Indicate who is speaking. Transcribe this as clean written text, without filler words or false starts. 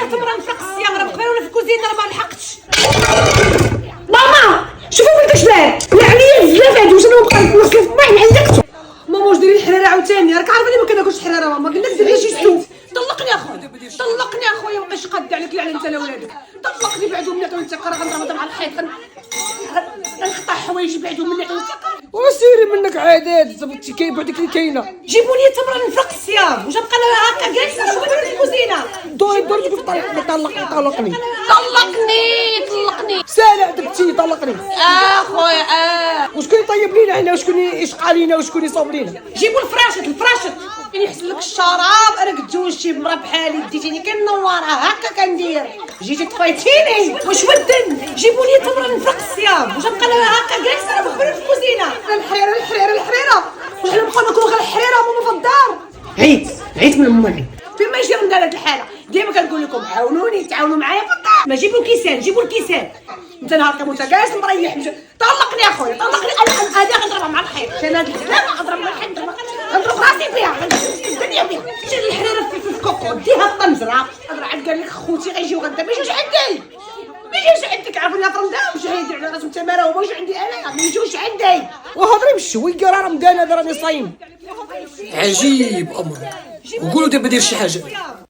Speaker 1: تمره نفرق الصيام راه بقى ولا في الكوزينه راه ما لحقتش.
Speaker 2: ماما شوفي فين كشبان العمليه بزاف هادو واش انا نبقى نغسل في الماء بحال داكتو.
Speaker 1: ماما واش ديري الحريره عاوتاني راك عارفه ما كناكلش الحريره ماما قلنا لك ديري شي سوف. طلقني اخويا طلقني اخويا مابقيتش قاد عليك لا على انت لا ولادك. طلقني بعدو منك وانت راه غنضرب مع الحيط غنقطع حوايجي بعدو منك وانت
Speaker 2: وسيري منك عادات زبطتي كاين بعدك اللي كاينه.
Speaker 1: جيبوا لي تمره نفرق الصيام واش بقى انا هكا جالسه شوفي في الكوزينه.
Speaker 2: دوري تقول طلقني
Speaker 1: طلقني
Speaker 2: سالع دبتي طلقني.
Speaker 1: اخويا
Speaker 2: وشكون يطيب لينا هنا وشكون يشقى لينا وشكون يصوب لينا.
Speaker 1: جيبوا الفراشط يعني يحسن لك الشراب انا تزوجتي بمرا بحالي ديتيني كنورها هكا كندير جيتي طفيتيني واش ودن. جيبوا لي تمره نفرق الصيام واش بقى انا هكا جالسه انا بخبر في الكوزينه. الحريره واش حنا نبقاو ناكلوا غير الحريره ماما في الدار.
Speaker 2: عيت من امك.
Speaker 1: فين ما يجي رمضان هاد الحاله ديما كنقول لكم عاونوني تعاونوا معايا في الدار. ما جيبوا الكيسان انت نهار كنت جالس مريح طلقني اخويا طلقني انا هذه غنضربها مع الحيط عشان هاد الحلامه غنضرب مع الحيط غنضرب راسي بها الدنيا بها. شري الحريره في الكوكو ديها الطنجره راه عاد قال لك خوتي غيجيو غدا ما يجيوش عندي ما يجيوش عندك عرفوني في رمضان واش غيدير على راسهم تماره وما يجيو عندي انا ما يجيوش عندي.
Speaker 2: وهضري بالشويه راه رمضان هذا راني صايم.
Speaker 3: عجيب امر وقولوا دابا دير شي حاجه.